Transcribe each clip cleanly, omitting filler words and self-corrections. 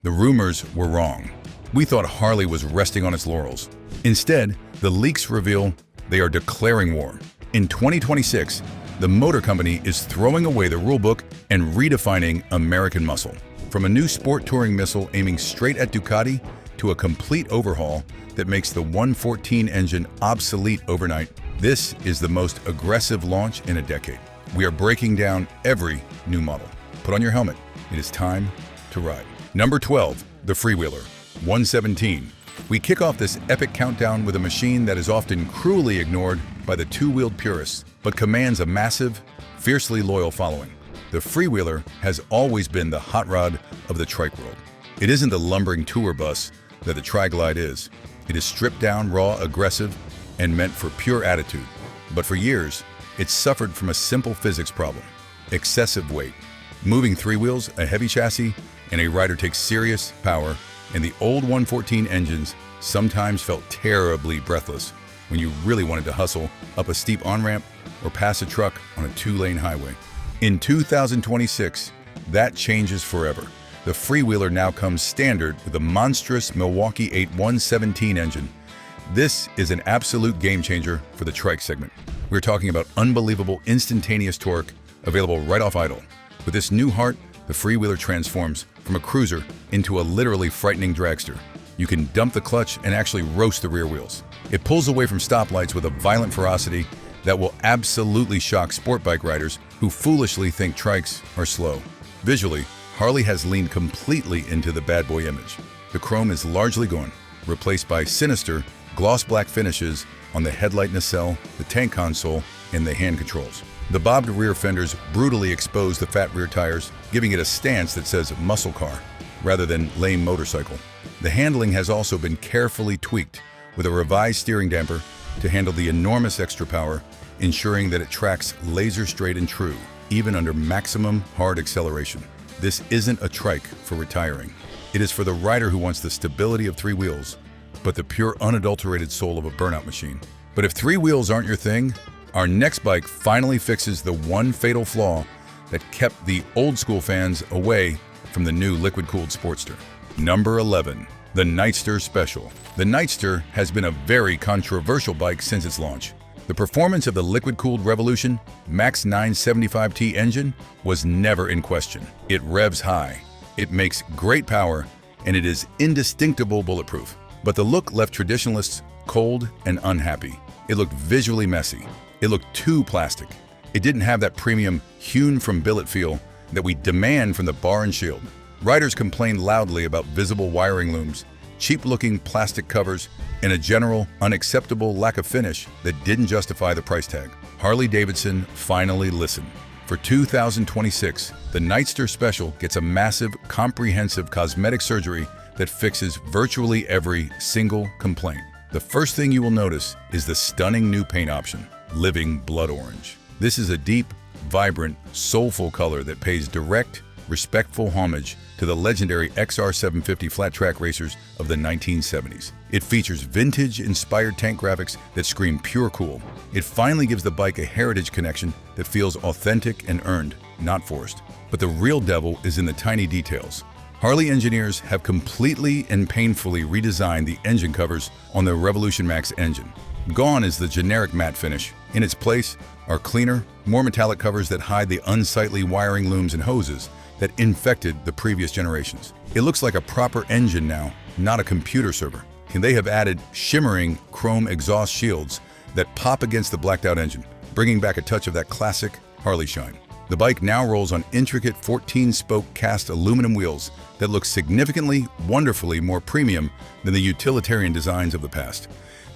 The rumors were wrong. We thought Harley was resting on its laurels. Instead, the leaks reveal they are declaring war. In 2026, the motor company is throwing away the rulebook and redefining American muscle. From a new sport touring missile aiming straight at Ducati to a complete overhaul that makes the 114 engine obsolete overnight, this is the most aggressive launch in a decade. We are breaking down every new model. Put on your helmet. It is time to ride. Number 12, the Freewheeler 117. We kick off this epic countdown with a machine that is often cruelly ignored by the two-wheeled purists, but commands a massive, fiercely loyal following. The Freewheeler has always been the hot rod of the trike world. It isn't the lumbering tour bus that the Tri-Glide is. It is stripped down, raw, aggressive, and meant for pure attitude. But for years, it suffered from a simple physics problem: excessive weight. Moving three wheels, a heavy chassis, and a rider takes serious power, and the old 114 engines sometimes felt terribly breathless when you really wanted to hustle up a steep on-ramp or pass a truck on a two-lane highway. In 2026, that changes forever. The Freewheeler now comes standard with a monstrous Milwaukee-Eight 117 engine. This is an absolute game changer for the trike segment. We're talking about unbelievable instantaneous torque available right off idle. With this new heart, the Freewheeler transforms from a cruiser into a literally frightening dragster. You can dump the clutch and actually roast the rear wheels. It pulls away from stoplights with a violent ferocity that will absolutely shock sport bike riders who foolishly think trikes are slow. Visually, Harley has leaned completely into the bad boy image. The chrome is largely gone, replaced by sinister, gloss black finishes on the headlight nacelle, the tank console, and the hand controls. The bobbed rear fenders brutally expose the fat rear tires, giving it a stance that says muscle car rather than lame motorcycle. The handling has also been carefully tweaked with a revised steering damper to handle the enormous extra power, ensuring that it tracks laser straight and true, even under maximum hard acceleration. This isn't a trike for retiring. It is for the rider who wants the stability of three wheels, but the pure unadulterated soul of a burnout machine. But if three wheels aren't your thing, our next bike finally fixes the one fatal flaw that kept the old school fans away from the new liquid-cooled Sportster. Number 11, the Nightster Special. The Nightster has been a very controversial bike since its launch. The performance of the liquid-cooled Revolution Max 975T engine was never in question. It revs high, it makes great power, and it is indistinctable bulletproof. But the look left traditionalists cold and unhappy. It looked visually messy. It looked too plastic. It didn't have that premium hewn-from billet feel that we demand from the bar and shield. Riders complained loudly about visible wiring looms, cheap-looking plastic covers, and a general, unacceptable lack of finish that didn't justify the price tag. Harley Davidson finally listened. For 2026, the Nightster Special gets a massive, comprehensive cosmetic surgery that fixes virtually every single complaint. The first thing you will notice is the stunning new paint option, Living Blood Orange. This is a deep, vibrant, soulful color that pays direct, respectful homage to the legendary XR750 flat track racers of the 1970s. It features vintage-inspired tank graphics that scream pure cool. It finally gives the bike a heritage connection that feels authentic and earned, not forced. But the real devil is in the tiny details. Harley engineers have completely and painfully redesigned the engine covers on the Revolution Max engine. Gone is the generic matte finish. In its place are cleaner, more metallic covers that hide the unsightly wiring looms and hoses that infected the previous generations. It looks like a proper engine now, not a computer server. And they have added shimmering chrome exhaust shields that pop against the blacked out engine, bringing back a touch of that classic Harley shine. The bike now rolls on intricate 14-spoke cast aluminum wheels that look significantly, wonderfully more premium than the utilitarian designs of the past.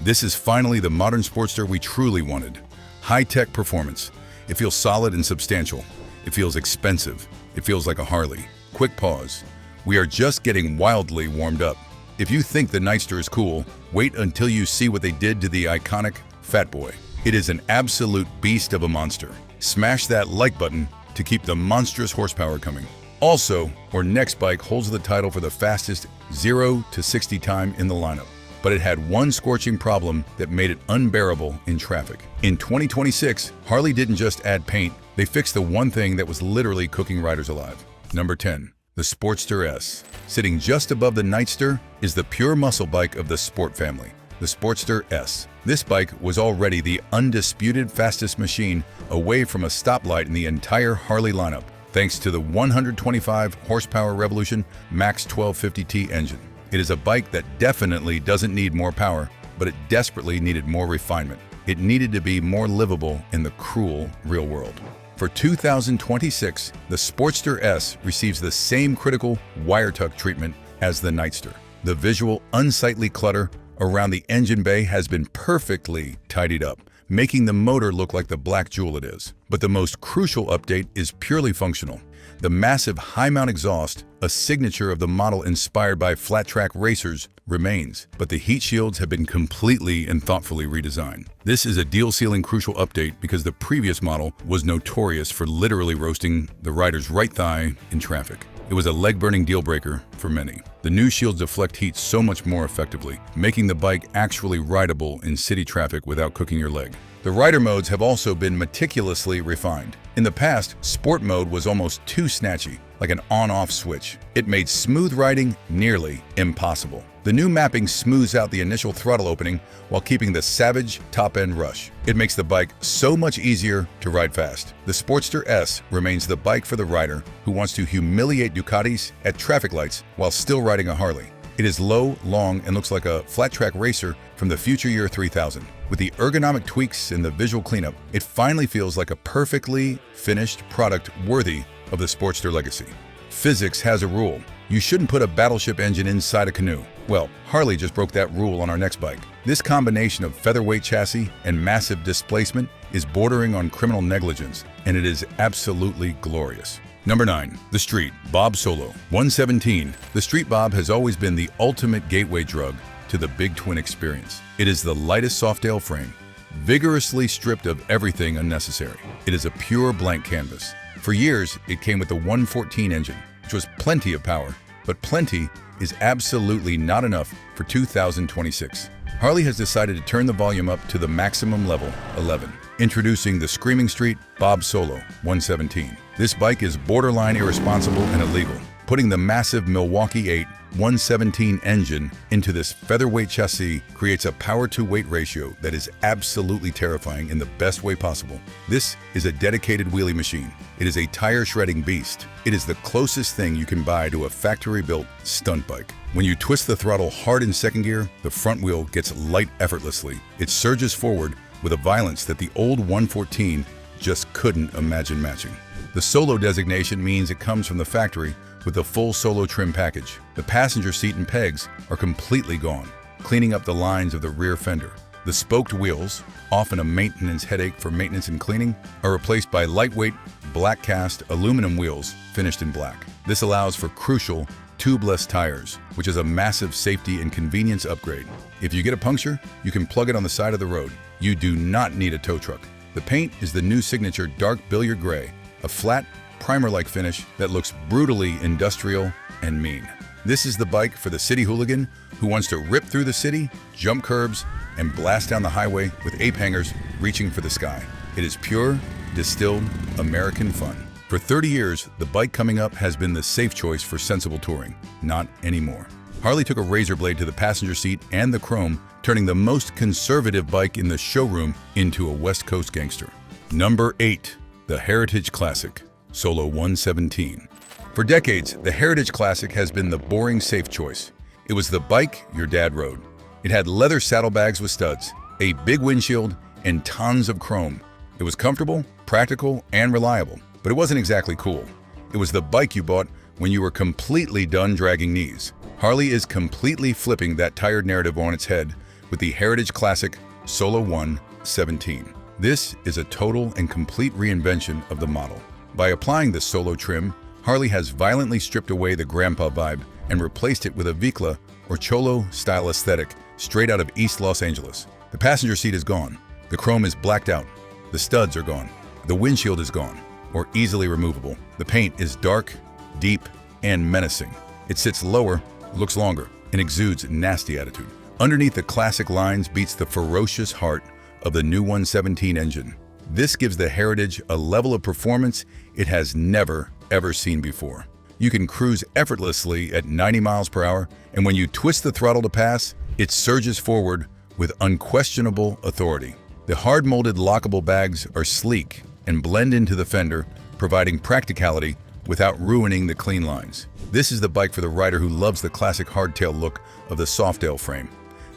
This is finally the modern Sportster we truly wanted. High-tech performance. It feels solid and substantial. It feels expensive. It feels like a Harley. Quick pause. We are just getting wildly warmed up. If you think the Nightster is cool, wait until you see what they did to the iconic Fat Boy. It is an absolute beast of a monster. Smash that like button to keep the monstrous horsepower coming. Also, our next bike holds the title for the fastest 0 to 60 time in the lineup. But it had one scorching problem that made it unbearable in traffic. In 2026, Harley didn't just add paint, they fixed the one thing that was literally cooking riders alive. Number 10. The Sportster S. Sitting just above the Nightster is the pure muscle bike of the Sport family, the Sportster S. This bike was already the undisputed fastest machine away from a stoplight in the entire Harley lineup, thanks to the 125 horsepower Revolution Max 1250T engine. It is a bike that definitely doesn't need more power, but it desperately needed more refinement. It needed to be more livable in the cruel real world. For 2026, the Sportster S receives the same critical wire tuck treatment as the Nightster. The visual, unsightly clutter around the engine bay has been perfectly tidied up, making the motor look like the black jewel it is. But the most crucial update is purely functional. The massive high-mount exhaust, a signature of the model inspired by flat-track racers, remains, but the heat shields have been completely and thoughtfully redesigned. This is a deal-sealing crucial update because the previous model was notorious for literally roasting the rider's right thigh in traffic. It was a leg-burning deal-breaker for many. The new shields deflect heat so much more effectively, making the bike actually rideable in city traffic without cooking your leg. The rider modes have also been meticulously refined. In the past, Sport mode was almost too snatchy, like an on-off switch. It made smooth riding nearly impossible. The new mapping smooths out the initial throttle opening while keeping the savage top-end rush. It makes the bike so much easier to ride fast. The Sportster S remains the bike for the rider who wants to humiliate Ducatis at traffic lights while still riding a Harley. It is low, long, and looks like a flat-track racer from the future year 3000. With the ergonomic tweaks and the visual cleanup, it finally feels like a perfectly finished product worthy of the Sportster legacy. Physics has a rule. You shouldn't put a battleship engine inside a canoe. Well, Harley just broke that rule on our next bike. This combination of featherweight chassis and massive displacement is bordering on criminal negligence, and it is absolutely glorious. Number 9. The Street Bob Solo 117. The Street Bob has always been the ultimate gateway drug to the Big Twin experience. It is the lightest softail frame, vigorously stripped of everything unnecessary. It is a pure blank canvas. For years, it came with the 114 engine, which was plenty of power, but plenty is absolutely not enough for 2026. Harley has decided to turn the volume up to the maximum level, 11. Introducing the Screaming Street Bob Solo 117. This bike is borderline irresponsible and illegal. Putting the massive Milwaukee-Eight 117 engine into this featherweight chassis creates a power-to-weight ratio that is absolutely terrifying in the best way possible. This is a dedicated wheelie machine. It is a tire-shredding beast. It is the closest thing you can buy to a factory-built stunt bike. When you twist the throttle hard in second gear, the front wheel gets light effortlessly. It surges forward with a violence that the old 114 just couldn't imagine matching. The Solo designation means it comes from the factory with the full Solo trim package. The passenger seat and pegs are completely gone, cleaning up the lines of the rear fender. The spoked wheels, often a maintenance headache for maintenance and cleaning, are replaced by lightweight, black cast aluminum wheels finished in black. This allows for crucial tubeless tires, which is a massive safety and convenience upgrade. If you get a puncture, you can plug it on the side of the road. You do not need a tow truck. The paint is the new signature dark billiard gray, a flat, primer-like finish that looks brutally industrial and mean. This is the bike for the city hooligan who wants to rip through the city, jump curbs, and blast down the highway with ape hangers reaching for the sky. It is pure, distilled American fun. For 30 years, the bike coming up has been the safe choice for sensible touring. Not anymore. Harley took a razor blade to the passenger seat and the chrome, turning the most conservative bike in the showroom into a West Coast gangster. Number 8. The Heritage Classic Solo 117. For decades, the Heritage Classic has been the boring safe choice. It was the bike your dad rode. It had leather saddlebags with studs, a big windshield, and tons of chrome. It was comfortable, practical, and reliable, but it wasn't exactly cool. It was the bike you bought when you were completely done dragging knees. Harley is completely flipping that tired narrative on its head with the Heritage Classic Solo 117. This is a total and complete reinvention of the model. By applying the Solo trim, Harley has violently stripped away the grandpa vibe and replaced it with a 𝐏𝐄𝐑 or Cholo style aesthetic straight out of East Los Angeles. The passenger seat is gone. The chrome is blacked out. The studs are gone. The windshield is gone, or easily removable. The paint is dark, deep, and menacing. It sits lower, looks longer, and exudes nasty attitude. Underneath the classic lines beats the ferocious heart of the new 117 engine. This gives the Heritage a level of performance it has never, ever seen before. You can cruise effortlessly at 90 miles per hour, and when you twist the throttle to pass, it surges forward with unquestionable authority. The hard-molded lockable bags are sleek and blend into the fender, providing practicality without ruining the clean lines. This is the bike for the rider who loves the classic hardtail look of the Softail frame,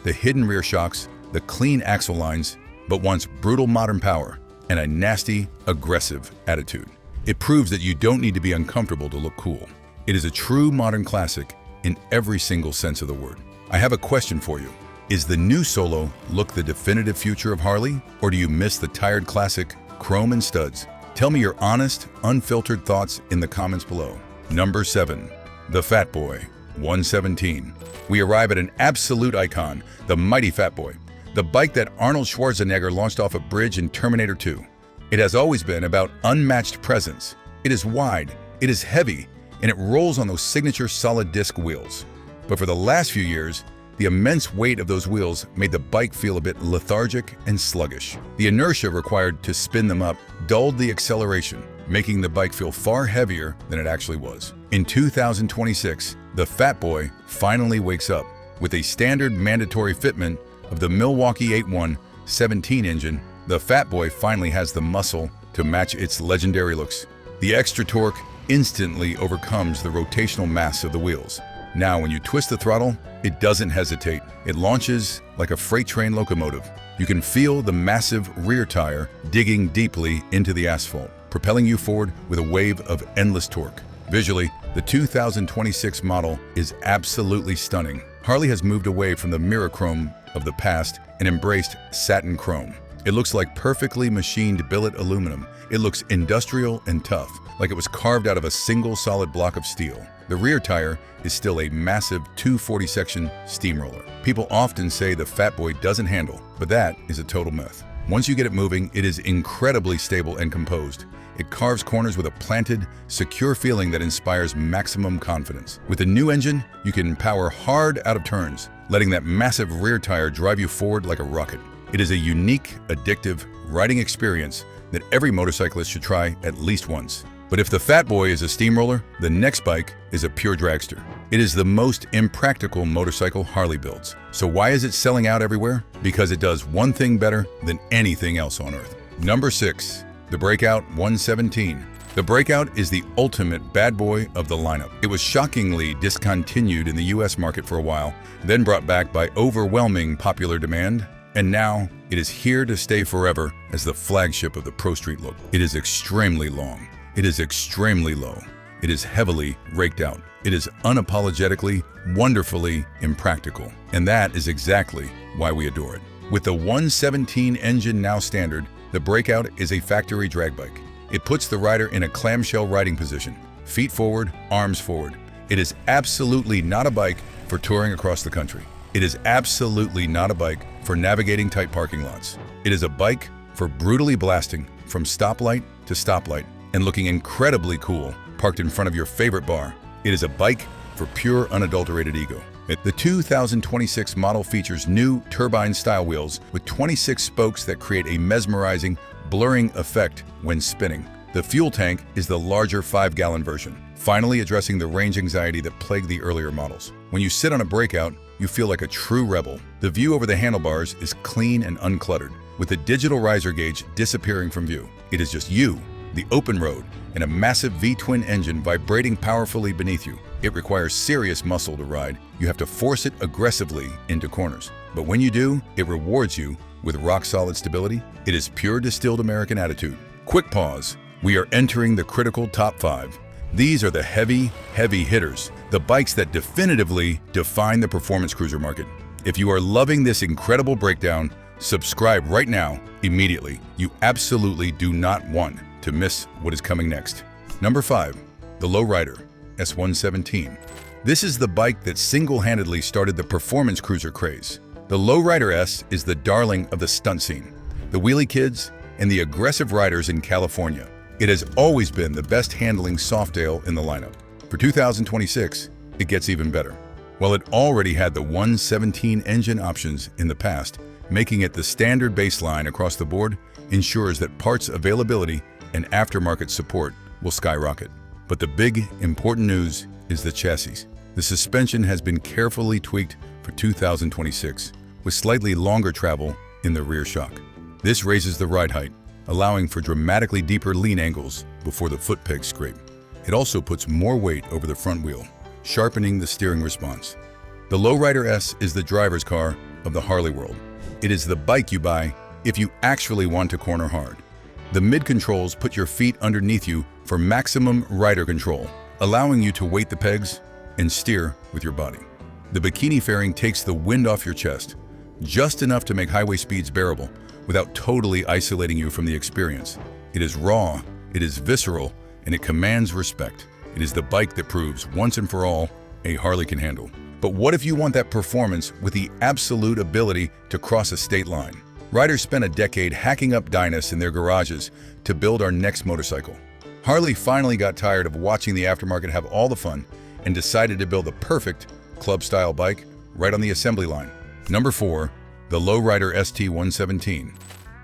the hidden rear shocks, the clean axle lines, but wants brutal modern power and a nasty, aggressive attitude. It proves that you don't need to be uncomfortable to look cool. It is a true modern classic in every single sense of the word. I have a question for you. Is the new Solo look the definitive future of Harley, or do you miss the tired classic chrome and studs? Tell me your honest, unfiltered thoughts in the comments below. Number 7. The Fat Boy 117. We arrive at an absolute icon, the mighty Fat Boy, the bike that Arnold Schwarzenegger launched off a bridge in Terminator 2. It has always been about unmatched presence. It is wide, it is heavy, and it rolls on those signature solid disc wheels. But for the last few years, the immense weight of those wheels made the bike feel a bit lethargic and sluggish. The inertia required to spin them up dulled the acceleration, making the bike feel far heavier than it actually was. In 2026, the Fat Boy finally wakes up. With a standard mandatory fitment of the Milwaukee-Eight 117 engine, the Fat Boy finally has the muscle to match its legendary looks. The extra torque instantly overcomes the rotational mass of the wheels. Now, when you twist the throttle, it doesn't hesitate. It launches like a freight train locomotive. You can feel the massive rear tire digging deeply into the asphalt, propelling you forward with a wave of endless torque. Visually, the 2026 model is absolutely stunning. Harley has moved away from the mirror chrome of the past and embraced satin chrome. It looks like perfectly machined billet aluminum. It looks industrial and tough, like it was carved out of a single solid block of steel. The rear tire is still a massive 240-section steamroller. People often say the Fat Boy doesn't handle, but that is a total myth. Once you get it moving, it is incredibly stable and composed. It carves corners with a planted, secure feeling that inspires maximum confidence. With the new engine, you can power hard out of turns, letting that massive rear tire drive you forward like a rocket. It is a unique, addictive riding experience that every motorcyclist should try at least once. But if the Fat Boy is a steamroller, the next bike is a pure dragster. It is the most impractical motorcycle Harley builds. So why is it selling out everywhere? Because it does one thing better than anything else on earth. Number 6. The Breakout 117. The Breakout is the ultimate bad boy of the lineup. It was shockingly discontinued in the US market for a while, then brought back by overwhelming popular demand, and now it is here to stay forever as the flagship of the Pro Street look. It is extremely long. It is extremely low. It is heavily raked out. It is unapologetically, wonderfully impractical. And that is exactly why we adore it. With the 117 engine now standard, the Breakout is a factory drag bike. It puts the rider in a clamshell riding position, feet forward, arms forward. It is absolutely not a bike for touring across the country. It is absolutely not a bike for navigating tight parking lots. It is a bike for brutally blasting from stoplight to stoplight and looking incredibly cool parked in front of your favorite bar. It is a bike for pure unadulterated ego. The 2026 model features new turbine-style wheels with 26 spokes that create a mesmerizing, blurring effect when spinning. The fuel tank is the larger 5-gallon version, finally addressing the range anxiety that plagued the earlier models. When you sit on a Breakout, you feel like a true rebel. The view over the handlebars is clean and uncluttered, with the digital riser gauge disappearing from view. It is just you, the open road, and a massive V-twin engine vibrating powerfully beneath you. It requires serious muscle to ride. You have to force it aggressively into corners. But when you do, it rewards you with rock-solid stability. It is pure distilled American attitude. Quick pause. We are entering the critical top 5. These are the heavy hitters, the bikes that definitively define the performance cruiser market. If you are loving this incredible breakdown, subscribe right now, immediately. You absolutely do not want to miss what is coming next. Number 5. The Lowrider S117. This is the bike that single-handedly started the performance cruiser craze. The Lowrider S is the darling of the stunt scene, the wheelie kids, and the aggressive riders in California. It has always been the best handling Softail in the lineup. For 2026, it gets even better. While it already had the 117 engine options in the past, making it the standard baseline across the board ensures that parts availability and aftermarket support will skyrocket. But the big, important news is the chassis. The suspension has been carefully tweaked for 2026, with slightly longer travel in the rear shock. This raises the ride height, allowing for dramatically deeper lean angles before the foot pegs scrape. It also puts more weight over the front wheel, sharpening the steering response. The Lowrider S is the driver's car of the Harley world. It is the bike you buy if you actually want to corner hard. The mid-controls put your feet underneath you for maximum rider control, allowing you to weight the pegs and steer with your body. The bikini fairing takes the wind off your chest, just enough to make highway speeds bearable without totally isolating you from the experience. It is raw, it is visceral, and it commands respect. It is the bike that proves, once and for all, a Harley can handle. But what if you want that performance with the absolute ability to cross a state line? Riders spent a decade hacking up dynos in their garages to build our next motorcycle. Harley finally got tired of watching the aftermarket have all the fun and decided to build the perfect club-style bike right on the assembly line. Number 4, the Lowrider ST117.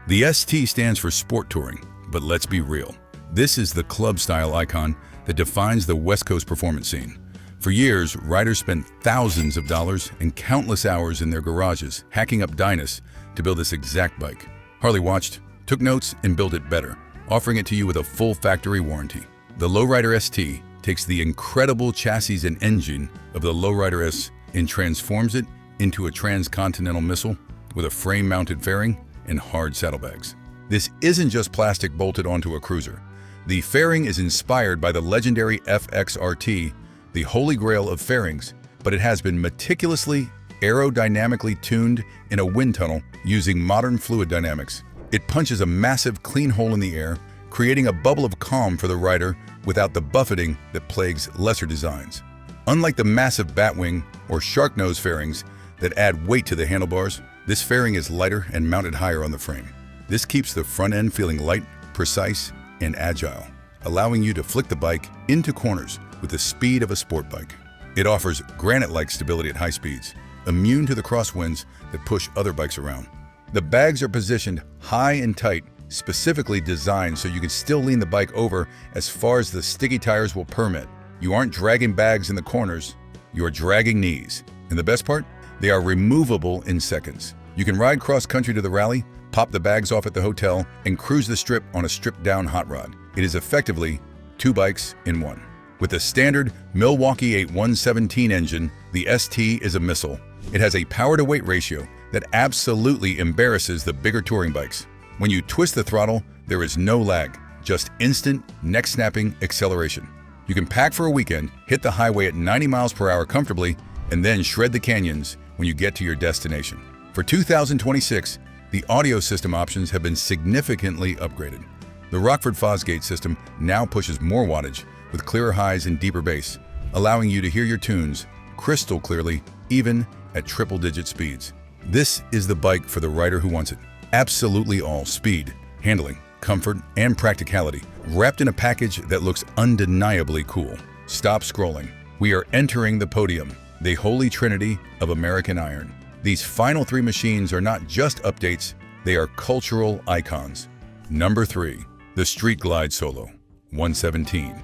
The ST stands for Sport Touring, but let's be real. This is the club-style icon that defines the West Coast performance scene. For years, riders spent thousands of dollars and countless hours in their garages hacking up dynos to build this exact bike. Harley watched, took notes, and built it better, offering it to you with a full factory warranty. The Lowrider ST takes the incredible chassis and engine of the Lowrider S and transforms it into a transcontinental missile with a frame-mounted fairing and hard saddlebags. This isn't just plastic bolted onto a cruiser. The fairing is inspired by the legendary FXRT, the holy grail of fairings, but it has been meticulously aerodynamically tuned in a wind tunnel using modern fluid dynamics. It punches a massive clean hole in the air, creating a bubble of calm for the rider without the buffeting that plagues lesser designs. Unlike the massive batwing or shark nose fairings that add weight to the handlebars, this fairing is lighter and mounted higher on the frame. This keeps the front end feeling light, precise, and agile, allowing you to flick the bike into corners with the speed of a sport bike. It offers granite-like stability at high speeds, immune to the crosswinds that push other bikes around. The bags are positioned high and tight, specifically designed so you can still lean the bike over as far as the sticky tires will permit. You aren't dragging bags in the corners, you are dragging knees. And the best part? They are removable in seconds. You can ride cross-country to the rally, pop the bags off at the hotel, and cruise the strip on a stripped-down hot rod. It is effectively 2 bikes in one. With the standard Milwaukee-Eight 117 engine, the ST is a missile. It has a power-to-weight ratio that absolutely embarrasses the bigger touring bikes. When you twist the throttle, there is no lag, just instant, neck-snapping acceleration. You can pack for a weekend, hit the highway at 90 miles per hour comfortably, and then shred the canyons when you get to your destination. For 2026, the audio system options have been significantly upgraded. The Rockford Fosgate system now pushes more wattage with clearer highs and deeper bass, allowing you to hear your tunes crystal clearly, even at triple-digit speeds. This is the bike for the rider who wants it. Absolutely all speed, handling, comfort, and practicality, wrapped in a package that looks undeniably cool. Stop scrolling. We are entering the podium, the holy trinity of American iron. These final 3 machines are not just updates, they are cultural icons. Number 3, the Street Glide Solo 117.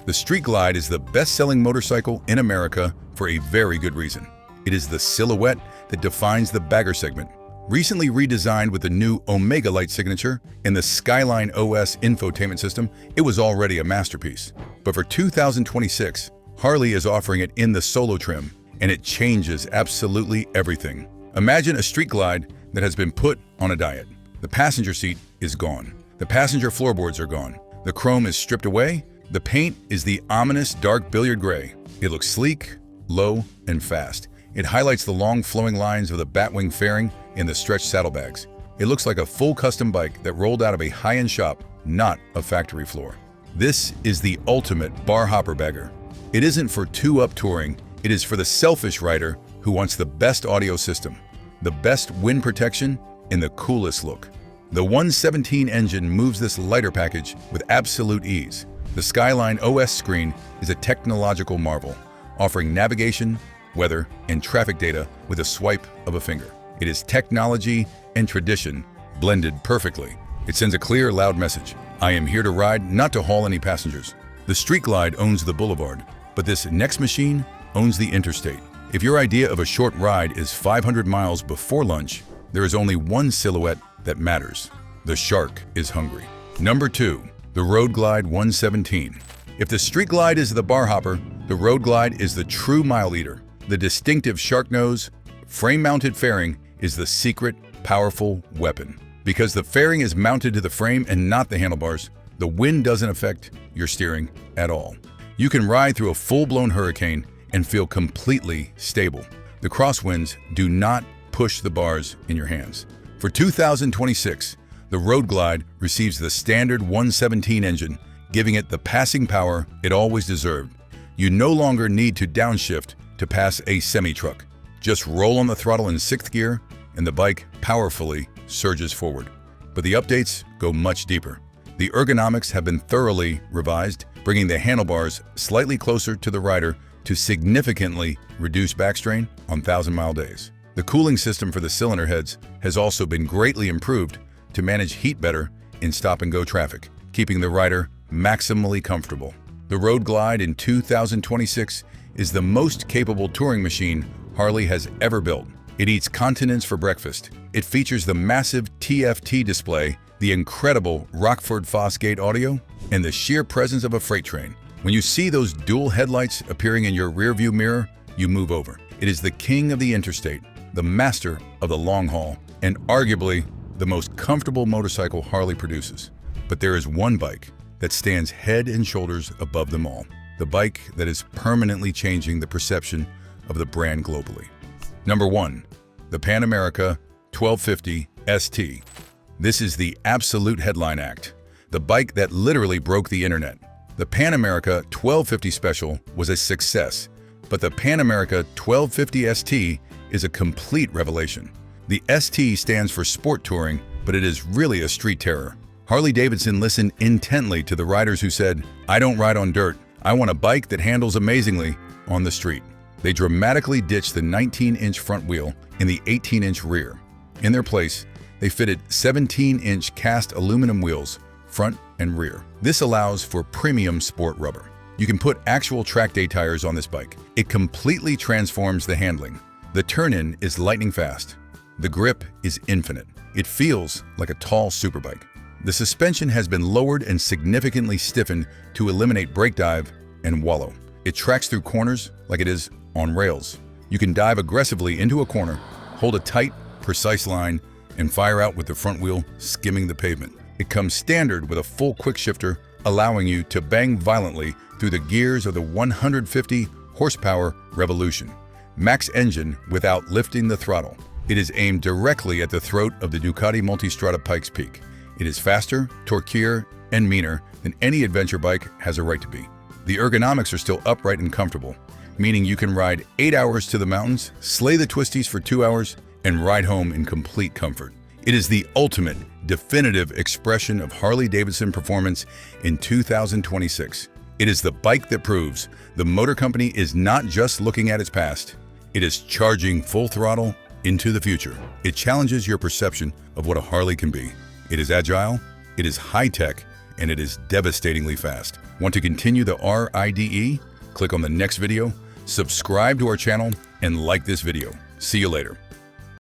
The Street Glide is the best-selling motorcycle in America for a very good reason. It is the silhouette that defines the bagger segment. Recently redesigned with the new Omega Light signature and the Skyline OS infotainment system, it was already a masterpiece. But for 2026, Harley is offering it in the Solo trim, and it changes absolutely everything. Imagine a Street Glide that has been put on a diet. The passenger seat is gone. The passenger floorboards are gone. The chrome is stripped away. The paint is the ominous dark billiard gray. It looks sleek, low, and fast. It highlights the long flowing lines of the batwing fairing and the stretched saddlebags. It looks like a full custom bike that rolled out of a high-end shop, not a factory floor. This is the ultimate bar hopper bagger. It isn't for two-up touring, it is for the selfish rider who wants the best audio system, the best wind protection, and the coolest look. The 117 engine moves this lighter package with absolute ease. The Skyline OS screen is a technological marvel, offering navigation, weather, and traffic data with a swipe of a finger. It is technology and tradition blended perfectly. It sends a clear, loud message. I am here to ride, not to haul any passengers. The Street Glide owns the boulevard, but this next machine owns the interstate. If your idea of a short ride is 500 miles before lunch, there is only one silhouette that matters. The shark is hungry. Number 2. The Road Glide 117. If the Street Glide is the bar hopper, the Road Glide is the true mile eater. The distinctive shark nose, frame-mounted fairing is the secret, powerful weapon. Because the fairing is mounted to the frame and not the handlebars, the wind doesn't affect your steering at all. You can ride through a full-blown hurricane and feel completely stable. The crosswinds do not push the bars in your hands. For 2026, the Road Glide receives the standard 117 engine, giving it the passing power it always deserved. You no longer need to downshift to pass a semi-truck. Just roll on the throttle in 6th gear and the bike powerfully surges forward. But the updates go much deeper. The ergonomics have been thoroughly revised, bringing the handlebars slightly closer to the rider to significantly reduce backstrain on 1,000-mile days. The cooling system for the cylinder heads has also been greatly improved to manage heat better in stop-and-go traffic, keeping the rider maximally comfortable. The Road Glide in 2026 is the most capable touring machine Harley has ever built. It eats continents for breakfast. It features the massive TFT display, the incredible Rockford Fosgate audio, and the sheer presence of a freight train. When you see those dual headlights appearing in your rearview mirror, you move over. It is the king of the interstate, the master of the long haul, and arguably the most comfortable motorcycle Harley produces. But there is one bike that stands head and shoulders above them all. The bike that is permanently changing the perception of the brand globally. Number 1. The Pan America 1250 ST. This is the absolute headline act, the bike that literally broke the internet. The Pan America 1250 Special was a success, but the Pan America 1250 ST is a complete revelation. The ST stands for sport touring, but it is really a street terror. Harley Davidson listened intently to the riders who said, "I don't ride on dirt. I want a bike that handles amazingly on the street." They dramatically ditched the 19-inch front wheel and the 18-inch rear. In their place, they fitted 17-inch cast aluminum wheels, front and rear. This allows for premium sport rubber. You can put actual track day tires on this bike. It completely transforms the handling. The turn-in is lightning fast. The grip is infinite. It feels like a tall superbike. The suspension has been lowered and significantly stiffened to eliminate brake dive and wallow. It tracks through corners like it is on rails. You can dive aggressively into a corner, hold a tight, precise line, and fire out with the front wheel skimming the pavement. It comes standard with a full quick shifter, allowing you to bang violently through the gears of the 150 horsepower Revolution max engine without lifting the throttle. It is aimed directly at the throat of the Ducati Multistrada Pikes Peak. It is faster, torquier, and meaner than any adventure bike has a right to be. The ergonomics are still upright and comfortable, meaning you can ride 8 hours to the mountains, slay the twisties for 2 hours, and ride home in complete comfort. It is the ultimate, definitive expression of Harley Davidson performance in 2026. It is the bike that proves the motor company is not just looking at its past, it is charging full throttle into the future. It challenges your perception of what a Harley can be. It is agile, it is high-tech, and it is devastatingly fast. Want to continue the RIDE? Click on the next video, subscribe to our channel, and like this video. See you later.